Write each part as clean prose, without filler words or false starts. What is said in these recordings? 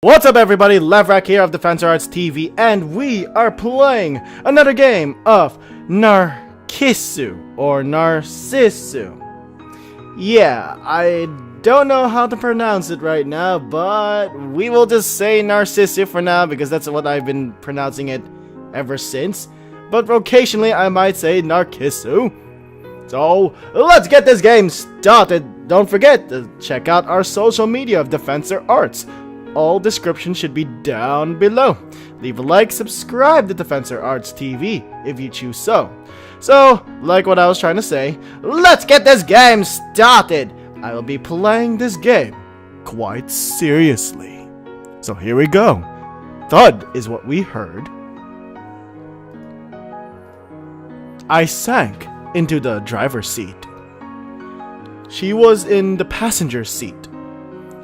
What's up everybody, Levrak here of DefensorArtz TV, and we are playing another game of Narcissu, or Narcissu. Yeah, I don't know how to pronounce it right now, but we will just say Narcissu for now, because that's what I've been pronouncing it ever since. But occasionally I might say Narcissu. So, let's get this game started. Don't forget to check out our social media of DefensorArtz. All descriptions should be down below. Leave a like, subscribe to DefensorArtz TV if you choose so. So, like what I was trying to say, let's get this game started. I will be playing this game quite seriously. So here we go. Thud is what we heard. I sank into the driver's seat. She was in the passenger seat.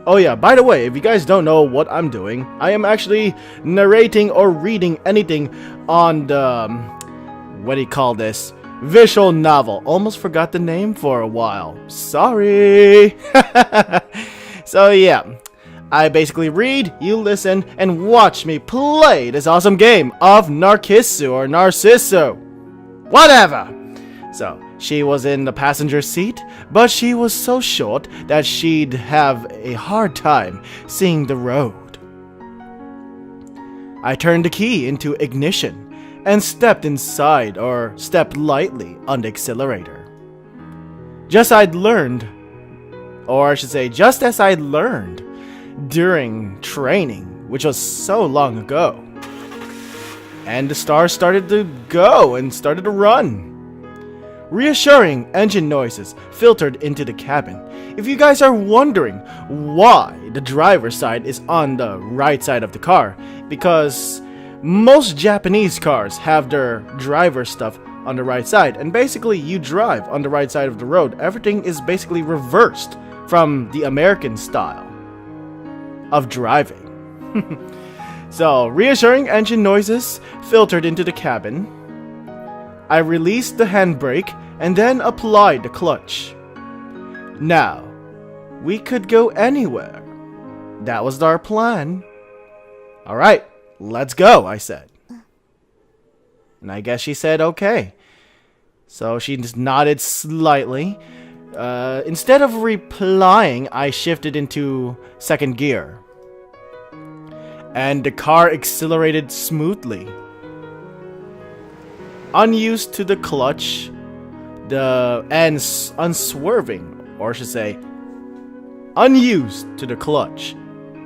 Oh yeah, by the way, if you guys don't know what I'm doing, I am actually narrating or reading anything on the, what do you call this, visual novel. Almost forgot the name for a while. Sorry. So yeah, I basically read, you listen, and watch me play this awesome game of Narcissu or Narcissu. Whatever. So, she was in the passenger seat, but she was so short that she'd have a hard time seeing the road. I turned the key into ignition and stepped inside, or stepped lightly on the accelerator. Just as I'd learned during training, which was so long ago. And the stars started to go and started to run. Reassuring engine noises filtered into the cabin. If you guys are wondering why the driver's side is on the right side of the car, because most Japanese cars have their driver stuff on the right side, and basically you drive on the right side of the road. Everything is basically reversed from the American style of driving. So, reassuring engine noises filtered into the cabin. I released the handbrake and then applied the clutch. Now, we could go anywhere. That was our plan. Alright, let's go, I said. And I guess she said okay. So she just nodded slightly. Instead of replying, I shifted into second gear. And the car accelerated smoothly. Unused to the clutch, and unswerving, or I should say, unused to the clutch,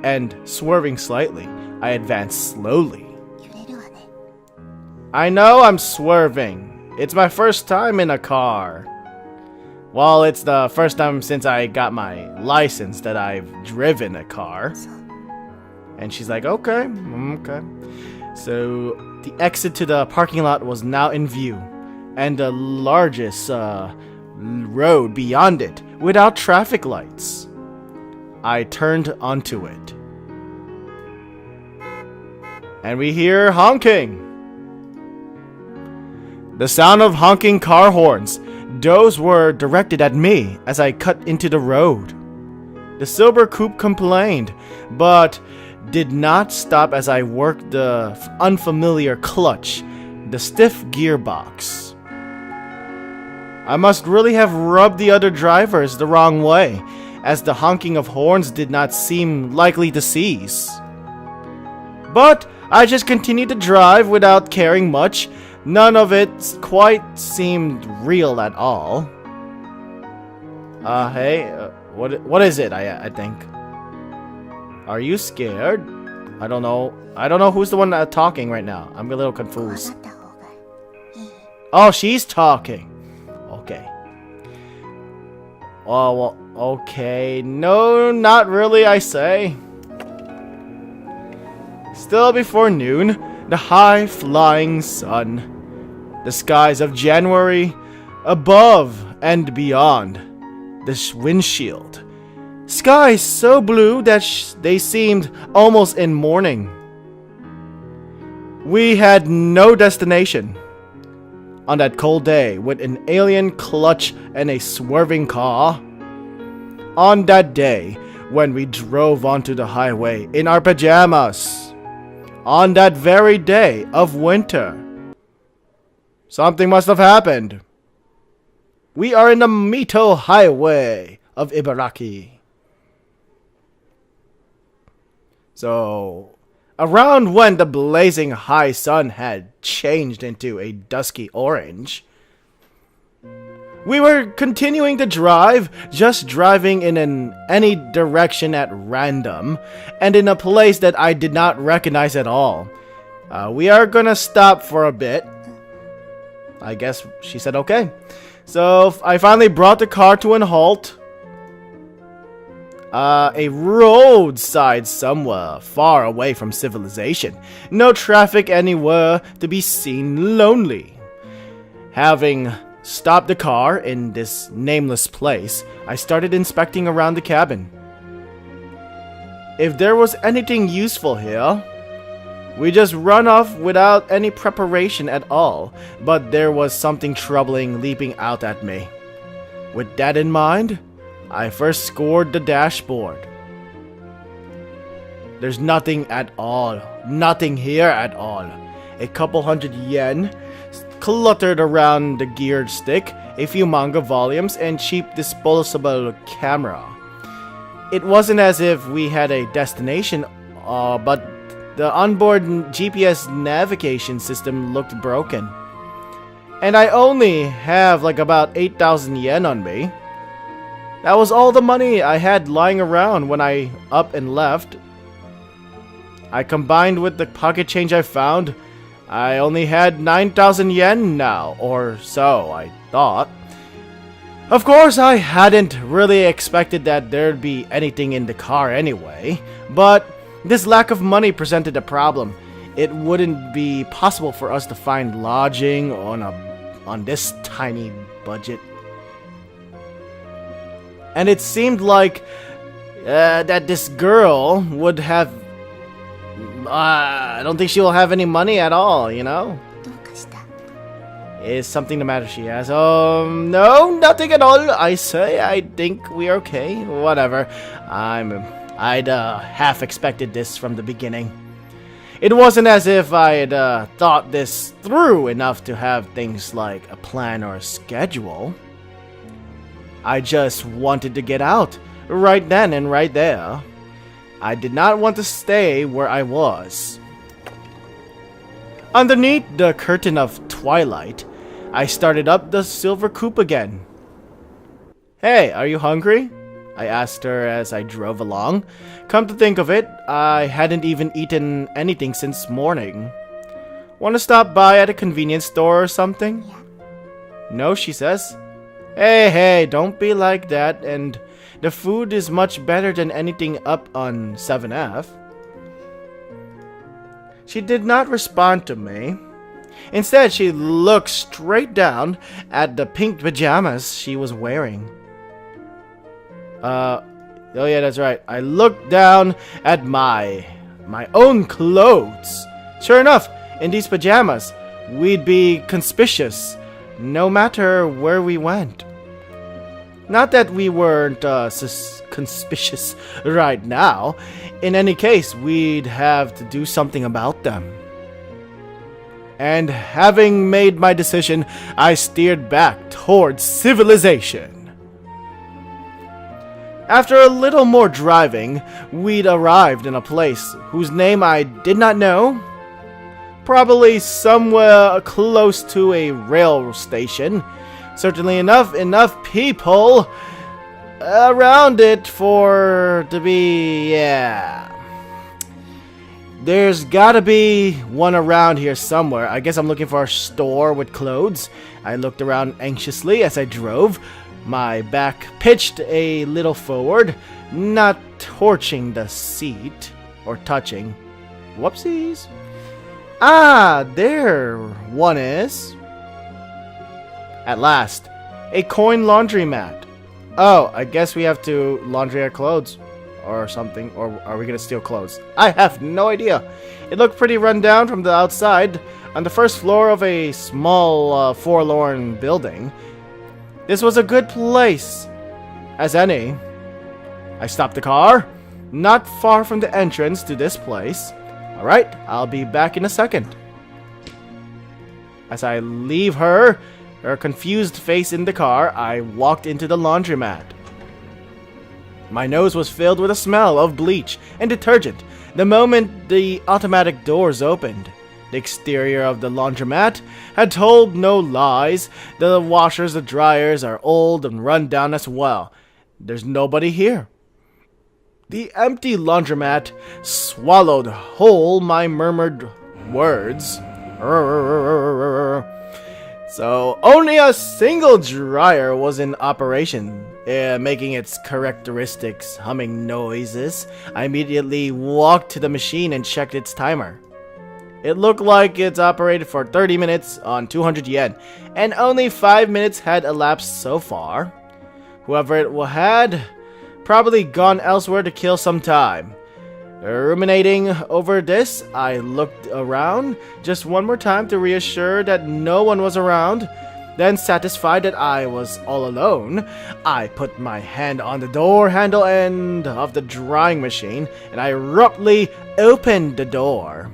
and swerving slightly, I advanced slowly. I know I'm swerving. It's my first time in a car. Well, it's the first time since I got my license that I've driven a car. And she's like, okay. So, the exit to the parking lot was now in view, and the largest road beyond it, without traffic lights. I turned onto it. And we hear honking. The sound of honking car horns. Those were directed at me as I cut into the road. The silver coupe complained, but did not stop as I worked the unfamiliar clutch, the stiff gearbox. I must really have rubbed the other drivers the wrong way, as the honking of horns did not seem likely to cease. But I just continued to drive without caring much. None of it quite seemed real at all. Hey, what is it, I think? Are you scared? I don't know. I don't know who's the one talking right now. I'm a little confused. Oh, she's talking. Okay. Oh, well, okay. No, not really, I say. Still before noon, the high-flying sun. The skies of January, above and beyond. This windshield. Skies so blue that they seemed almost in mourning. We had no destination. On that cold day, with an alien clutch and a swerving car. On that day, when we drove onto the highway in our pajamas on that very day of winter. Something must have happened. We are in the Mito Highway of Ibaraki. So, around when the blazing high sun had changed into a dusky orange, we were continuing to drive, just driving in any direction at random, and in a place that I did not recognize at all. We are gonna stop for a bit. I guess she said okay. So I finally brought the car to a halt. A roadside somewhere far away from civilization. No traffic anywhere to be seen, lonely. Having stopped the car in this nameless place, I started inspecting around the cabin. If there was anything useful here, we just run off without any preparation at all, but there was something troubling leaping out at me. With that in mind, I first scored the dashboard. There's nothing at all. Nothing here at all. A couple hundred yen cluttered around the geared stick, a few manga volumes, and cheap disposable camera. It wasn't as if we had a destination, but the onboard GPS navigation system looked broken. And I only have like about 8,000 yen on me. That was all the money I had lying around when I up and left. I combined with the pocket change I found, I only had 9,000 yen now, or so I thought. Of course, I hadn't really expected that there'd be anything in the car anyway, but this lack of money presented a problem. It wouldn't be possible for us to find lodging on this tiny budget. And it seemed like that this girl would have... I don't think she will have any money at all, you know? Is something the matter, she asks. No, nothing at all. I say, I think we're okay. Whatever. I'd half expected this from the beginning. It wasn't as if I had thought this through enough to have things like a plan or a schedule. I just wanted to get out, right then and right there. I did not want to stay where I was. Underneath the curtain of twilight, I started up the silver coupe again. Hey, are you hungry? I asked her as I drove along. Come to think of it, I hadn't even eaten anything since morning. Want to stop by at a convenience store or something? Yeah. No, she says. Hey, don't be like that, and the food is much better than anything up on 7F. She did not respond to me. Instead, she looked straight down at the pink pajamas she was wearing. Oh yeah, that's right. I looked down at my own clothes. Sure enough, in these pajamas, we'd be conspicuous no matter where we went. Not that we weren't conspicuous right now. In any case, we'd have to do something about them. And having made my decision, I steered back towards civilization. After a little more driving, we'd arrived in a place whose name I did not know. Probably somewhere close to a rail station. Certainly enough people around it to be, yeah. There's gotta be one around here somewhere. I guess I'm looking for a store with clothes. I looked around anxiously as I drove. My back pitched a little forward, not torching the seat or touching. Whoopsies. Ah, there one is. At last, a coin laundromat. Oh, I guess we have to laundry our clothes or something, or are we gonna steal clothes? I have no idea. It looked pretty run down from the outside, on the first floor of a small, forlorn building. This was a good place, as any. I stopped the car, not far from the entrance to this place. Alright, I'll be back in a second. As I leave her confused face in the car, I walked into the laundromat. My nose was filled with a smell of bleach and detergent the moment the automatic doors opened. The exterior of the laundromat had told no lies. The washers, the dryers are old and run down as well. There's nobody here. The empty laundromat swallowed whole my murmured words. So only a single dryer was in operation, making its characteristics humming noises. I immediately walked to the machine and checked its timer. It looked like it's operated for 30 minutes on 200 yen, and only 5 minutes had elapsed so far. Whoever it had probably gone elsewhere to kill some time. Ruminating over this, I looked around just one more time to reassure that no one was around. Then, satisfied that I was all alone, I put my hand on the door handle end of the drying machine and I abruptly opened the door.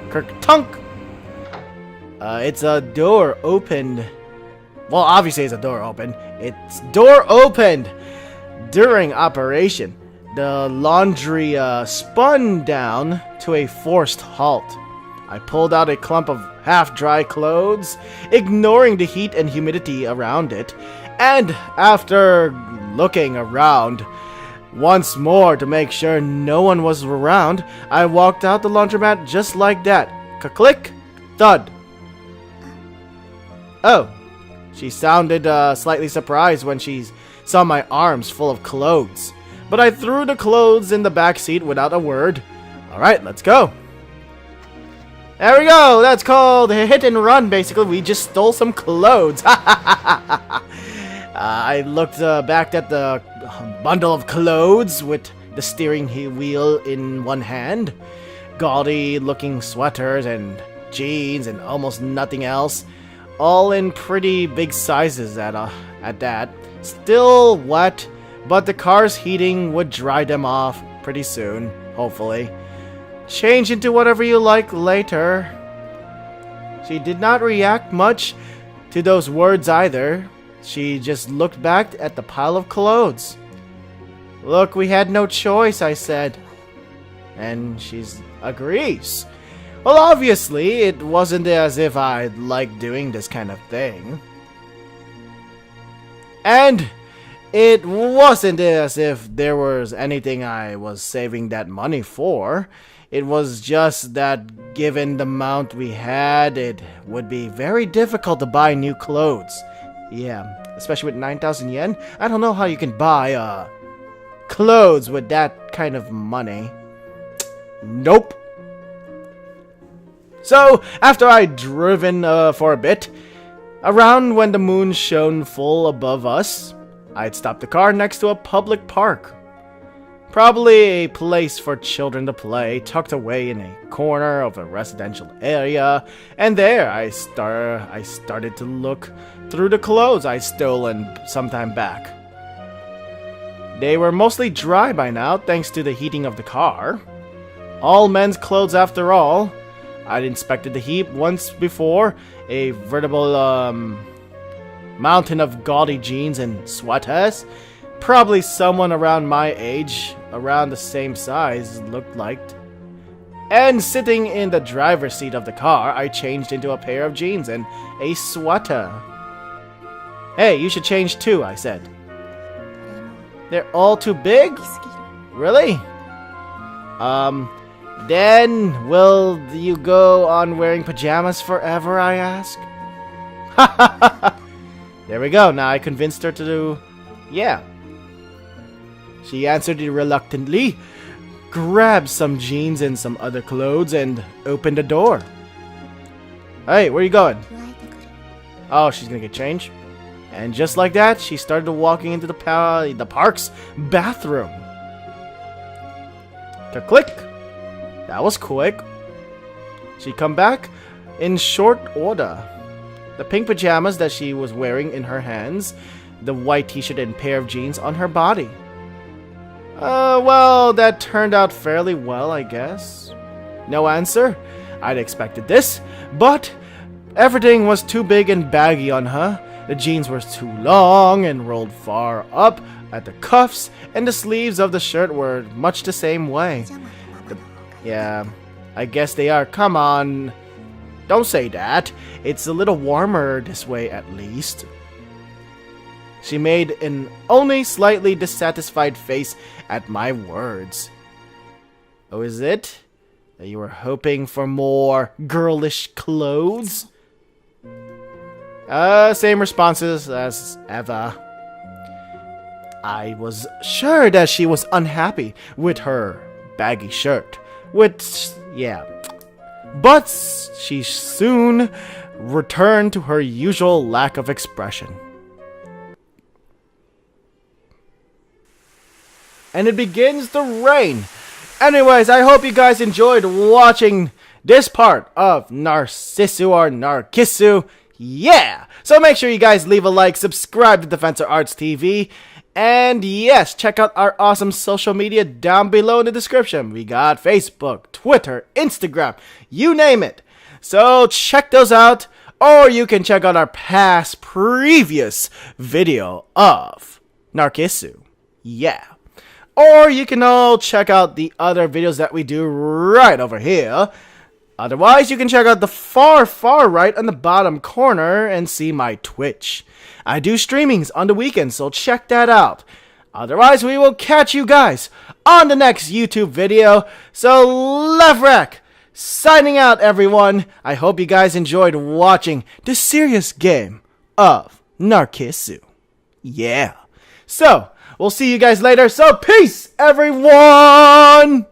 Kerk-tunk! It's a door opened. Well, obviously it's a door open. It's door opened during operation. The laundry spun down to a forced halt. I pulled out a clump of half-dry clothes, ignoring the heat and humidity around it, and after looking around once more to make sure no one was around, I walked out the laundromat just like that. Ka-click, thud. Oh, she sounded slightly surprised when she saw my arms full of clothes. But I threw the clothes in the back seat without a word. Alright, let's go. There we go. That's called hit and run, basically. We just stole some clothes. I looked back at the bundle of clothes with the steering wheel in one hand. Gaudy looking sweaters and jeans and almost nothing else. All in pretty big sizes at that. Still wet, but the car's heating would dry them off pretty soon, hopefully. Change into whatever you like later. She did not react much to those words either. She just looked back at the pile of clothes. Look, we had no choice, I said. And she agrees. Well, obviously, it wasn't as if I liked doing this kind of thing. And it wasn't as if there was anything I was saving that money for. It was just that given the amount we had, it would be very difficult to buy new clothes. Yeah, especially with 9,000 yen. I don't know how you can buy clothes with that kind of money. Nope. So, after I'd driven for a bit, around when the moon shone full above us, I'd stopped the car next to a public park. Probably a place for children to play, tucked away in a corner of a residential area, and there I started to look through the clothes I'd stolen some time back. They were mostly dry by now, thanks to the heating of the car. All men's clothes after all. I'd inspected the heap once before, a veritable mountain of gaudy jeans and sweaters. Probably someone around my age, around the same size, looked like. And sitting in the driver's seat of the car, I changed into a pair of jeans and a sweater. Hey, you should change too, I said. They're all too big? Really? Then will you go on wearing pajamas forever, I asked. There we go. Now I convinced her to do... Yeah. She answered reluctantly, grabbed some jeans and some other clothes, and opened the door. Hey, where are you going? Oh, she's gonna get changed. And just like that, she started walking into the park's bathroom. Click. That was quick. She'd come back in short order. The pink pajamas that she was wearing in her hands, the white t-shirt and pair of jeans on her body. Well, that turned out fairly well, I guess. No answer? I'd expected this, but everything was too big and baggy on her. The jeans were too long and rolled far up at the cuffs, and the sleeves of the shirt were much the same way. Yeah, I guess they are. Come on. Don't say that. It's a little warmer this way at least. She made an only slightly dissatisfied face at my words. Oh, is it? That you were hoping for more girlish clothes? Same responses as ever. I was sure that she was unhappy with her baggy shirt. Yeah. But she soon returned to her usual lack of expression. And it begins to rain. Anyways, I hope you guys enjoyed watching this part of Narcissu or Narcissu. Yeah! So make sure you guys leave a like, subscribe to DefensorArtz TV, and yes, check out our awesome social media down below in the description. We got Facebook, Twitter, Instagram, you name it. So check those out, or you can check out our previous video of Narcissu. Yeah. Or you can all check out the other videos that we do right over here. Otherwise, you can check out the far right on the bottom corner and see my Twitch. I do streamings on the weekends, so check that out. Otherwise, we will catch you guys on the next YouTube video. So, Levrek, signing out, everyone. I hope you guys enjoyed watching the serious game of Narcissu. Yeah. So, we'll see you guys later. So, peace, everyone!